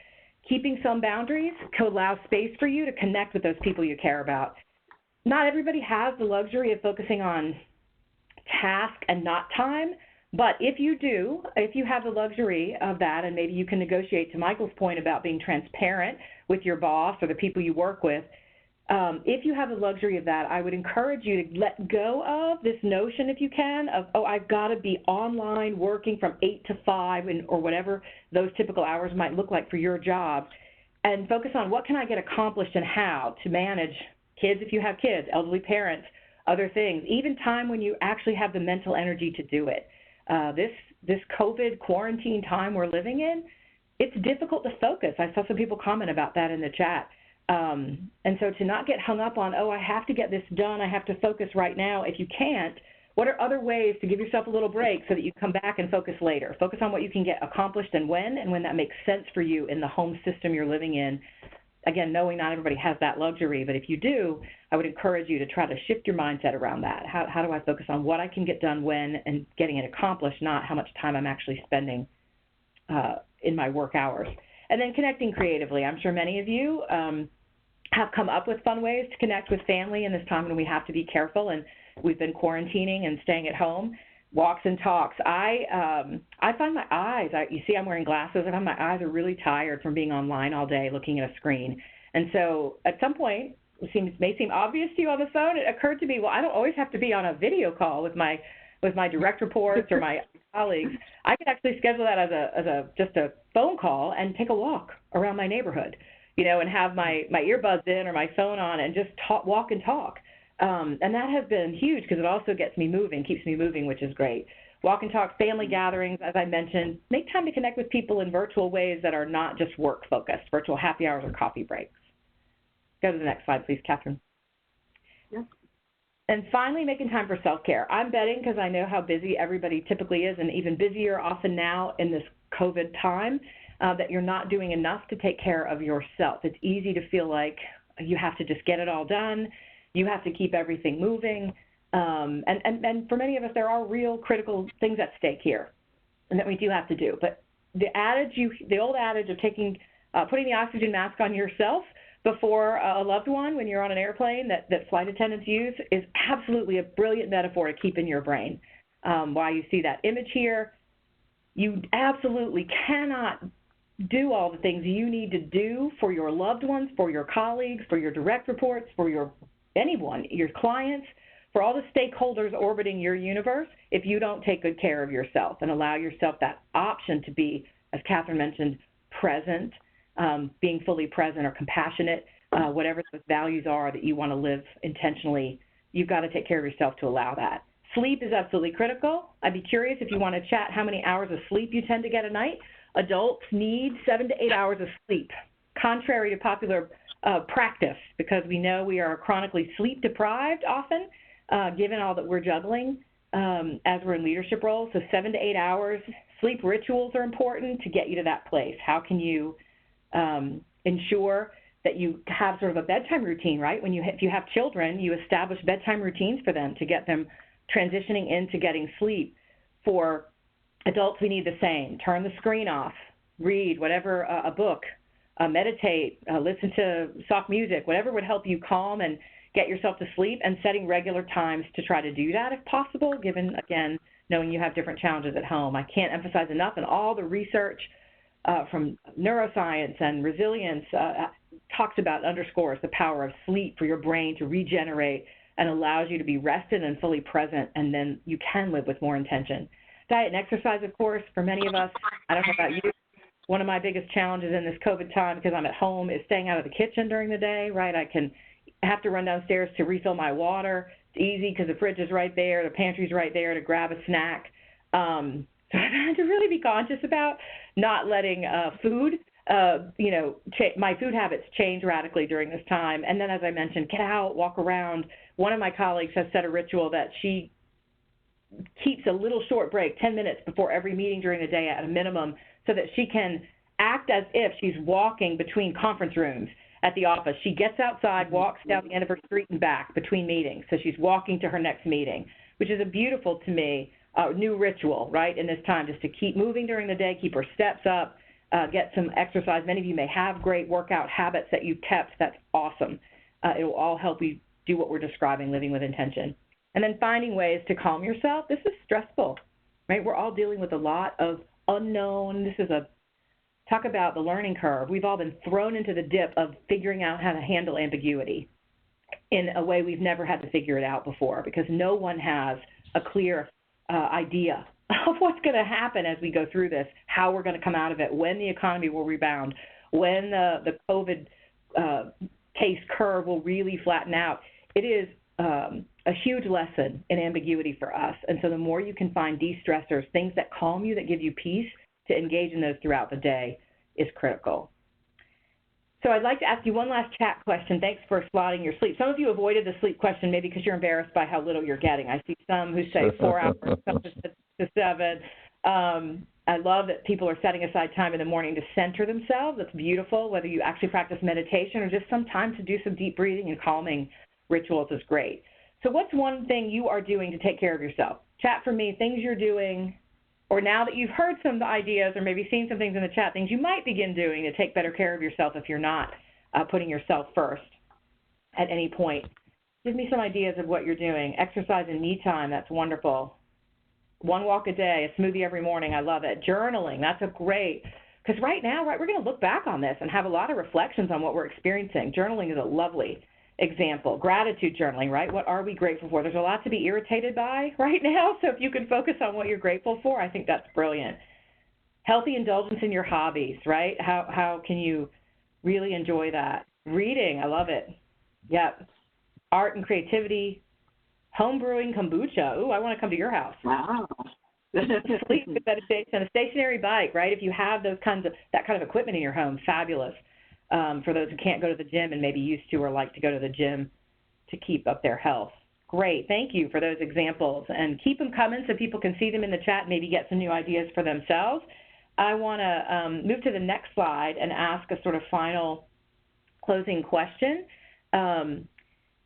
keeping some boundaries could allow space for you to connect with those people you care about. Not everybody has the luxury of focusing on task and not time, but if you do, if you have the luxury of that, and maybe you can negotiate, to Michael's point about being transparent with your boss or the people you work with, if you have the luxury of that, I would encourage you to let go of this notion, if you can, of, oh, I've got to be online working from 8 to 5 or whatever those typical hours might look like for your job, and focus on what can I get accomplished and how to manage kids if you have kids, elderly parents, other things, even time when you actually have the mental energy to do it. This COVID quarantine time we're living in, it's difficult to focus. I saw some people comment about that in the chat. And so to not get hung up on, oh, I have to get this done, I have to focus right now. If you can't, what are other ways to give yourself a little break so that you come back and focus later? Focus on what you can get accomplished and when that makes sense for you in the home system you're living in. Again, knowing not everybody has that luxury, but if you do, I would encourage you to try to shift your mindset around that. How do I focus on what I can get done when and getting it accomplished, not how much time I'm actually spending in my work hours. And then connecting creatively. I'm sure many of you have come up with fun ways to connect with family in this time when we have to be careful, and we've been quarantining and staying at home. Walks and talks. I find my eyes, you see I'm wearing glasses, I find my eyes are really tired from being online all day looking at a screen. And so at some point, it may seem obvious to you on the phone, it occurred to me, well, I don't always have to be on a video call with my direct reports or my colleagues. I can actually schedule that as just a phone call and take a walk around my neighborhood, and have my earbuds in or my phone on and just walk and talk. And that has been huge because it also gets me moving, keeps me moving, which is great. Walk and talk, family gatherings, as I mentioned. Make time to connect with people in virtual ways that are not just work-focused, virtual happy hours or coffee breaks. Go to the next slide, please, Catherine. Yep. And finally, making time for self-care. I'm betting, because I know how busy everybody typically is, and even busier often now in this COVID time, that you're not doing enough to take care of yourself. It's easy to feel like you have to just get it all done. You have to keep everything moving. And for many of us, there are real critical things at stake here and that we do have to do. But the old adage of putting the oxygen mask on yourself before a loved one when you're on an airplane that flight attendants use is absolutely a brilliant metaphor to keep in your brain. Why you see that image here, you absolutely cannot do all the things you need to do for your loved ones, for your colleagues, for your direct reports, for anyone, your clients, for all the stakeholders orbiting your universe, if you don't take good care of yourself and allow yourself that option to be, as Catherine mentioned, present, being fully present or compassionate, whatever those values are that you want to live intentionally, you've got to take care of yourself to allow that. Sleep is absolutely critical. I'd be curious if you want to chat how many hours of sleep you tend to get a night. Adults need 7 to 8 hours of sleep, contrary to popular practice, because we know we are chronically sleep deprived often, given all that we're juggling as we're in leadership roles. So 7 to 8 hours. Sleep rituals are important to get you to that place. How can you ensure that you have sort of a bedtime routine, right? If you have children, you establish bedtime routines for them to get them transitioning into getting sleep. For adults, we need the same. Turn the screen off, read whatever, a book, meditate, listen to soft music, whatever would help you calm and get yourself to sleep, and setting regular times to try to do that if possible, given, again, knowing you have different challenges at home. I can't emphasize enough, and all the research from neuroscience and resilience underscores the power of sleep for your brain to regenerate and allows you to be rested and fully present, and then you can live with more intention. Diet and exercise, of course, for many of us, I don't know about you, one of my biggest challenges in this COVID time, because I'm at home, is staying out of the kitchen during the day, right? I have to run downstairs to refill my water. It's easy because the fridge is right there, the pantry's right there to grab a snack. So I've had to really be conscious about not letting my food habits change radically during this time. And then, as I mentioned, get out, walk around. One of my colleagues has set a ritual that she keeps a little short break, 10 minutes before every meeting during the day at a minimum, so that she can act as if she's walking between conference rooms at the office. She gets outside, walks down the end of her street and back between meetings. So she's walking to her next meeting, which is a beautiful, to me, new ritual, right, in this time, just to keep moving during the day, keep her steps up, get some exercise. Many of you may have great workout habits that you've kept. That's awesome. It will all help you do what we're describing, living with intention. And then finding ways to calm yourself. This is stressful, right? We're all dealing with a lot of unknown. This is talk about the learning curve. We've all been thrown into the dip of figuring out how to handle ambiguity in a way we've never had to figure it out before, because no one has a clear idea of what's going to happen as we go through this, how we're going to come out of it, when the economy will rebound, when the COVID case curve will really flatten out. It is a huge lesson in ambiguity for us. And so the more you can find de-stressors, things that calm you, that give you peace, to engage in those throughout the day is critical. So I'd like to ask you one last chat question. Thanks for slotting your sleep. Some of you avoided the sleep question maybe because you're embarrassed by how little you're getting. I see some who say 4 hours, some to 7. I love that people are setting aside time in the morning to center themselves. That's beautiful. Whether you actually practice meditation or just some time to do some deep breathing and calming rituals is great. So what's one thing you are doing to take care of yourself? Chat for me, things you're doing, or now that you've heard some of the ideas or maybe seen some things in the chat, things you might begin doing to take better care of yourself if you're not putting yourself first at any point. Give me some ideas of what you're doing. Exercise and me time, that's wonderful. 1 walk a day, a smoothie every morning, I love it. Journaling, that's a great, because right now, right, we're going to look back on this and have a lot of reflections on what we're experiencing. Journaling is a lovely example. Gratitude journaling, right? What are we grateful for? There's a lot to be irritated by right now, so if you can focus on what you're grateful for, I think that's brilliant. Healthy indulgence in your hobbies, right? How can you really enjoy that? Reading, I love it. Yep. Art and creativity. Home brewing kombucha. Ooh, I want to come to your house. Wow. Sleep, meditation, a stationary bike, right? If you have that kind of equipment in your home, fabulous. For those who can't go to the gym and maybe used to or like to go to the gym to keep up their health. Great. Thank you for those examples. And keep them coming so people can see them in the chat and maybe get some new ideas for themselves. I want to move to the next slide and ask a sort of final closing question.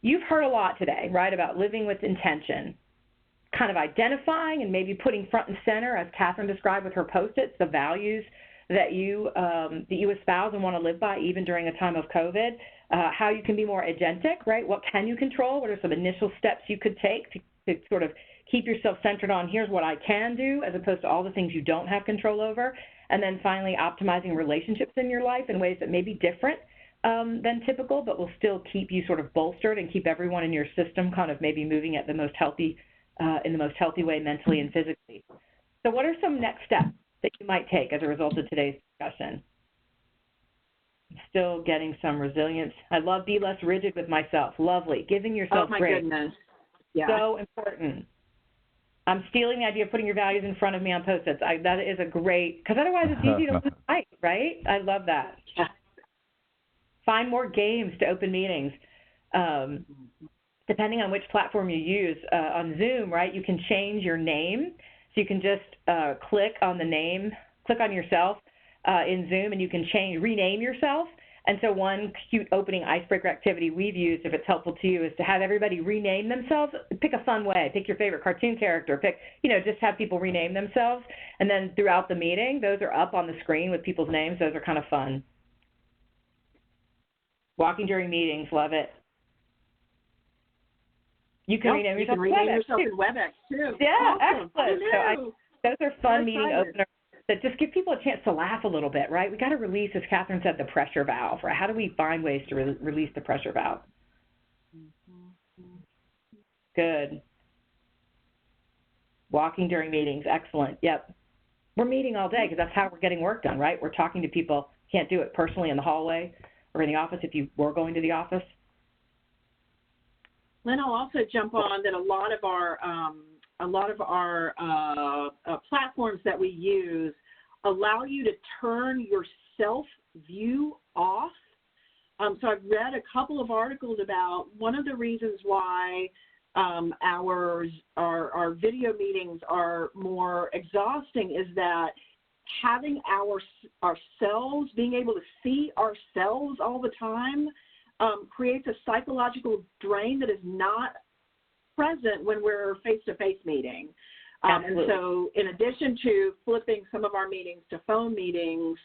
You've heard a lot today, right, about living with intention, kind of identifying and maybe putting front and center, as Catherine described with her Post-its, the values that you espouse and want to live by even during a time of COVID, how you can be more agentic, right? What can you control? What are some initial steps you could take to sort of keep yourself centered on here's what I can do as opposed to all the things you don't have control over? And then finally, optimizing relationships in your life in ways that may be different than typical, but will still keep you sort of bolstered and keep everyone in your system kind of maybe moving at the most healthy, in the most healthy way mentally and physically. So what are some next steps that you might take as a result of today's discussion? I'm still getting some resilience. I love be less rigid with myself. Lovely. Giving yourself grace. Oh, my goodness. Yeah. So important. I'm stealing the idea of putting your values in front of me on Post-its. That is a great, because otherwise it's easy to lose sight, right? I love that. Yeah. Find more games to open meetings. Depending on which platform you use, on Zoom, right, you can change your name. So you can just click on the name, click on yourself in Zoom, and you can rename yourself. And so one cute opening icebreaker activity we've used, if it's helpful to you, is to have everybody rename themselves. Pick a fun way. Pick your favorite cartoon character. Just have people rename themselves. And then throughout the meeting, those are up on the screen with people's names. Those are kind of fun. Walking during meetings, love it. You can rename yourself. You can rename yourself in WebEx, too. Yeah, awesome. Excellent. So those are fun meeting openers that just give people a chance to laugh a little bit, right? We got to release, as Catherine said, the pressure valve, right? How do we find ways to release the pressure valve? Good. Walking during meetings, excellent. Yep. We're meeting all day because that's how we're getting work done, right? We're talking to people. Can't do it personally in the hallway or in the office if you were going to the office. Lynn, I'll also jump on that a lot of our platforms that we use allow you to turn your self-view off. So I've read a couple of articles about one of the reasons why our video meetings are more exhausting is that having ourselves, being able to see ourselves all the time, creates a psychological drain that is not present when we're face-to-face meeting. And so in addition to flipping some of our meetings to phone meetings,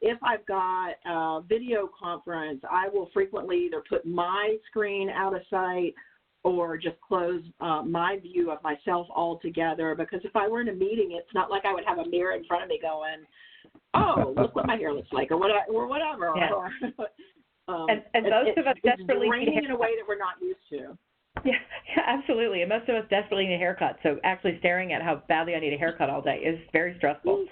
if I've got a video conference, I will frequently either put my screen out of sight or just close my view of myself altogether, because if I were in a meeting, it's not like I would have a mirror in front of me going, oh, look what my hair looks like, or whatever. Yeah. And most of us desperately need draining in a way that we're not used to. Yeah, absolutely. And most of us desperately need a haircut. So actually staring at how badly I need a haircut all day is very stressful.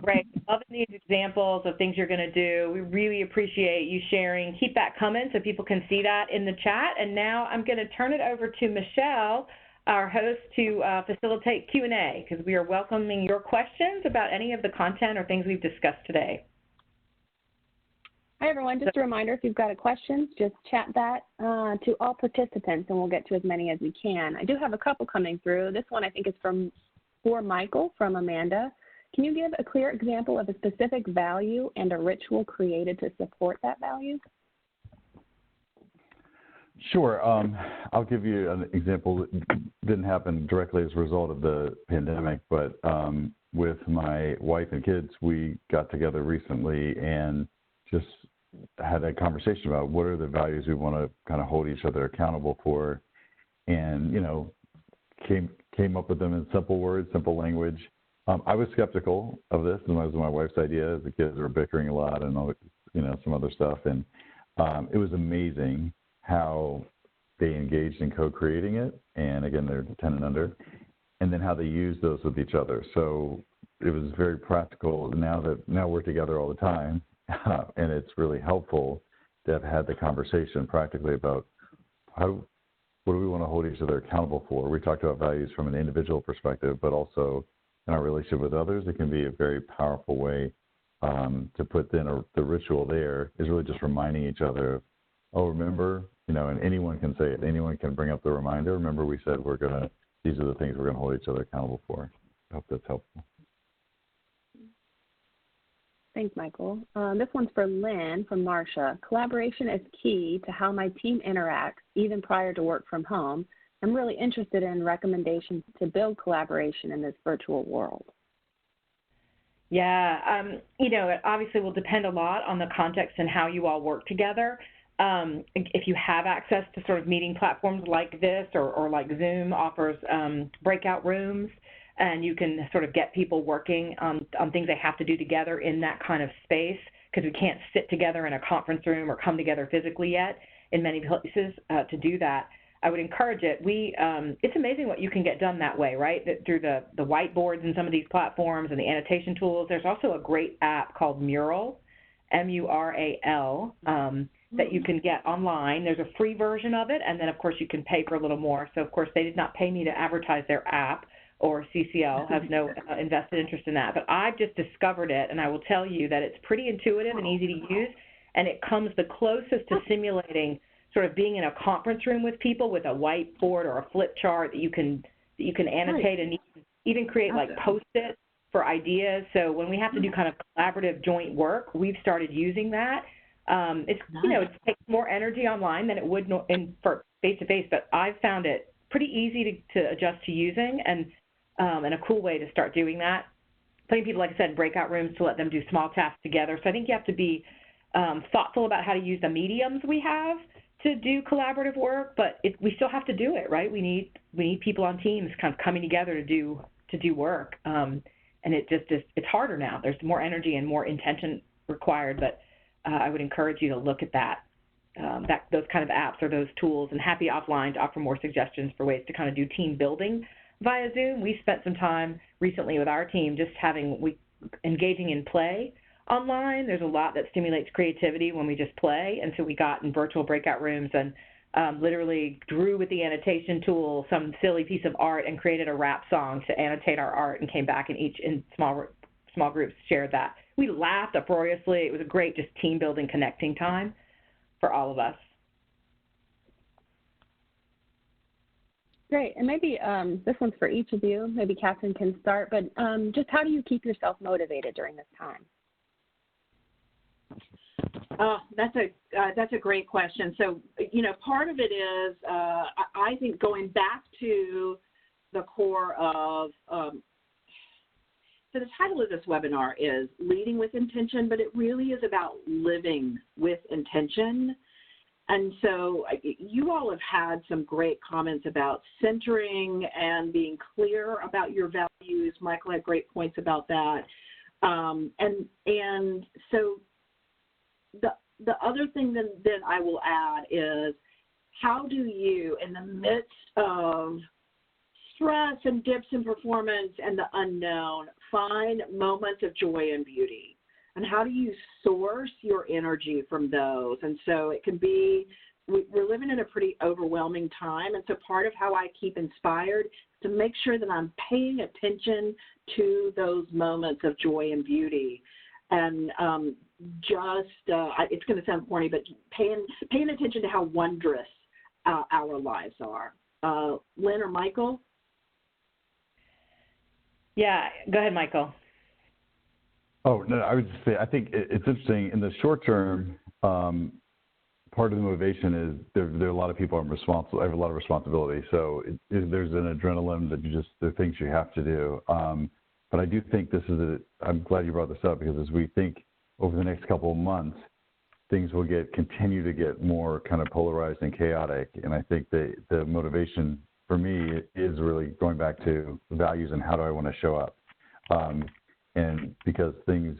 Great. Loving these examples of things you're going to do. We really appreciate you sharing. Keep that coming so people can see that in the chat. And now I'm going to turn it over to Michelle, our host, to facilitate Q&A, because we are welcoming your questions about any of the content or things we've discussed today. Hi, everyone. Just a reminder, if you've got a question, just chat that to all participants, and we'll get to as many as we can. I do have a couple coming through. This one I think is for Michael from Amanda. Can you give a clear example of a specific value and a ritual created to support that value? Sure. I'll give you an example that didn't happen directly as a result of the pandemic, but with my wife and kids, we got together recently and just had a conversation about what are the values we want to kind of hold each other accountable for, and, you know, came up with them in simple words, simple language. I was skeptical of this, and it was my wife's idea. The kids were bickering a lot and all, you know, some other stuff, and it was amazing how they engaged in co-creating it. And again, they're 10 and under, and then how they use those with each other. So it was very practical. Now we're together all the time, and it's really helpful to have had the conversation practically about what do we want to hold each other accountable for. We talked about values from an individual perspective, but also in our relationship with others. It can be a very powerful way to put in the ritual. There is really just reminding each other, oh, remember, you know, and anyone can say it. Anyone can bring up the reminder. Remember, we said these are the things we're going to hold each other accountable for. I hope that's helpful. Thanks, Michael. This one's for Lynn from Marcia. Collaboration is key to how my team interacts, even prior to work from home. I'm really interested in recommendations to build collaboration in this virtual world. Yeah, you know, it obviously will depend a lot on the context and how you all work together. If you have access to sort of meeting platforms like this, or like Zoom offers breakout rooms, and you can sort of get people working on things they have to do together in that kind of space, because we can't sit together in a conference room or come together physically yet in many places to do that. I would encourage it. It's amazing what you can get done that way, right? Through the whiteboards in some of these platforms and the annotation tools. There's also a great app called Mural, M-U-R-A-L, that you can get online. There's a free version of it, and then, of course, you can pay for a little more. So, of course, they did not pay me to advertise their app, or CCL has no invested interest in that. But I've just discovered it, and I will tell you that it's pretty intuitive and easy to use, and it comes the closest to simulating sort of being in a conference room with people with a whiteboard or a flip chart that you can annotate, and even create like Post-it for ideas. So when we have to do kind of collaborative joint work, we've started using that. It's you know, it takes more energy online than it would for face-to-face, but I've found it pretty easy to adjust to using, and a cool way to start doing that. Putting people, like I said, in breakout rooms to let them do small tasks together. So I think you have to be thoughtful about how to use the mediums we have to do collaborative work, but we still have to do it, right? We need people on teams kind of coming together to do work, and it just is, it's harder now. There's more energy and more intention required, but I would encourage you to look at those kind of apps or those tools, and Happy Offline to offer more suggestions for ways to kind of do team building via Zoom. We spent some time recently with our team just engaging in play online. There's a lot that stimulates creativity when we just play, and so we got in virtual breakout rooms and literally drew with the annotation tool some silly piece of art and created a rap song to annotate our art, and came back and each in small groups shared that. We laughed uproariously. It was a great just team building, connecting time for all of us. Great. And maybe this one's for each of you. Maybe Catherine can start, but just how do you keep yourself motivated during this time? That's a great question. So, part of it is, I think going back to the core of, so the title of this webinar is Leading with Intention, but it really is about living with intention. And so you all have had some great comments about centering and being clear about your values. Michael had great points about that. And so the other thing that I will add is, how do you, in the midst of stress and dips in performance and the unknown, find moments of joy and beauty? And how do you source your energy from those? And so it can be, we're living in a pretty overwhelming time. And so part of how I keep inspired is to make sure that I'm paying attention to those moments of joy and beauty. And it's going to sound corny, but paying attention to how wondrous our lives are. Lynn or Michael? Yeah, go ahead, Michael. Oh, no, I would just say, I think it's interesting. In the short term, part of the motivation is there are a lot of people responsible. I have a lot of responsibility. So there's an adrenaline that there are things you have to do. But I do think I'm glad you brought this up, because as we think over the next couple of months, things will continue to get more kind of polarized and chaotic. And I think the motivation for me is really going back to values and how do I want to show up. And because things,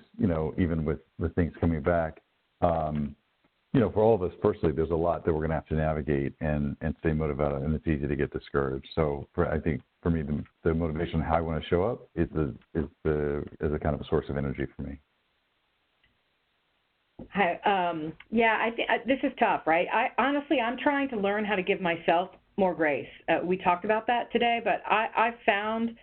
even with things coming back, for all of us personally, there's a lot that we're going to have to navigate and stay motivated, and it's easy to get discouraged. So I think for me, the motivation, how I want to show up is a kind of a source of energy for me. I think this is tough, right? Honestly, I'm trying to learn how to give myself more grace. We talked about that today, but I found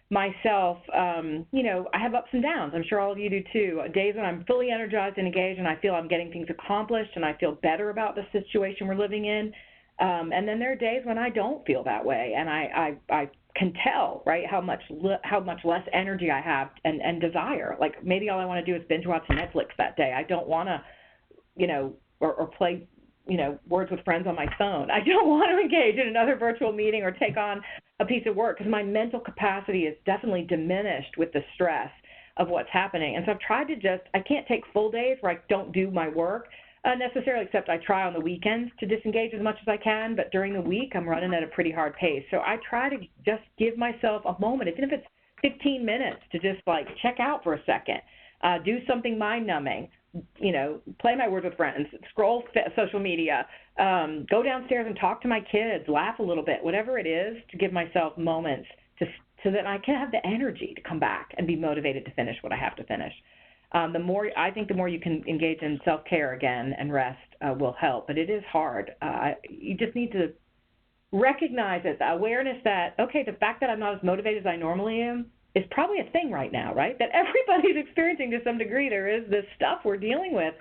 myself, I have ups and downs. I'm sure all of you do too. Days when I'm fully energized and engaged and I feel I'm getting things accomplished and I feel better about the situation we're living in. And then there are days when I don't feel that way, and I can tell, right, how much less energy I have and desire. Like maybe all I want to do is binge watch Netflix that day. I don't want to, or play, words with friends on my phone. I don't want to engage in another virtual meeting or take on a piece of work, because my mental capacity is definitely diminished with the stress of what's happening. And so I've tried to I can't take full days where I don't do my work necessarily, except I try on the weekends to disengage as much as I can. But during the week, I'm running at a pretty hard pace. So I try to just give myself a moment, even if it's 15 minutes, to just check out for a second, do something mind-numbing, play my words with friends, scroll social media, go downstairs and talk to my kids, laugh a little bit, whatever it is, to give myself moments so that I can have the energy to come back and be motivated to finish what I have to finish. The more you can engage in self-care again and rest will help, but it is hard. You just need to recognize it, the awareness that, okay, the fact that I'm not as motivated as I normally am is probably a thing right now, right? That everybody's experiencing to some degree. There is this stuff we're dealing with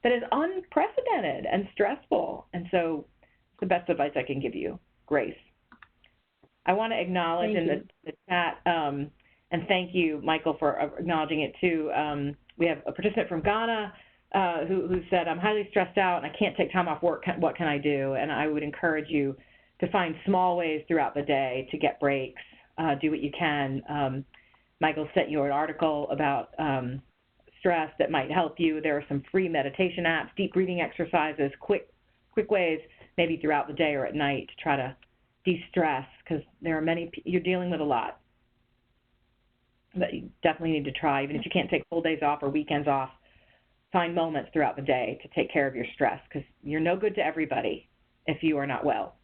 that is unprecedented and stressful. And so it's the best advice I can give you, grace. I want to acknowledge in the chat, and thank you, Michael, for acknowledging it too. We have a participant from Ghana who said, I'm highly stressed out and I can't take time off work. What can I do? And I would encourage you to find small ways throughout the day to get breaks, do what you can. Michael sent you an article about stress that might help you. There are some free meditation apps, deep breathing exercises, quick ways maybe throughout the day or at night to try to de-stress, because there are you're dealing with a lot that you definitely need to try. Even if you can't take full days off or weekends off, find moments throughout the day to take care of your stress, because you're no good to everybody if you are not well.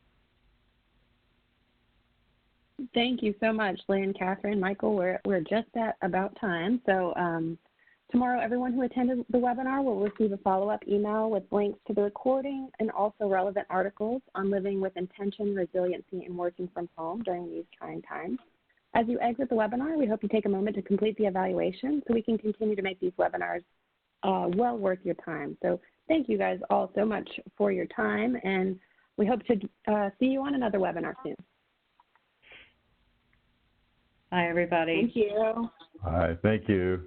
Thank you so much, Lynn, Catherine, Michael. We're just at about time. So tomorrow, everyone who attended the webinar will receive a follow-up email with links to the recording and also relevant articles on living with intention, resiliency, and working from home during these trying times. As you exit the webinar, we hope you take a moment to complete the evaluation so we can continue to make these webinars well worth your time. So thank you guys all so much for your time, and we hope to see you on another webinar soon. Bye, everybody. Thank you. All right, thank you.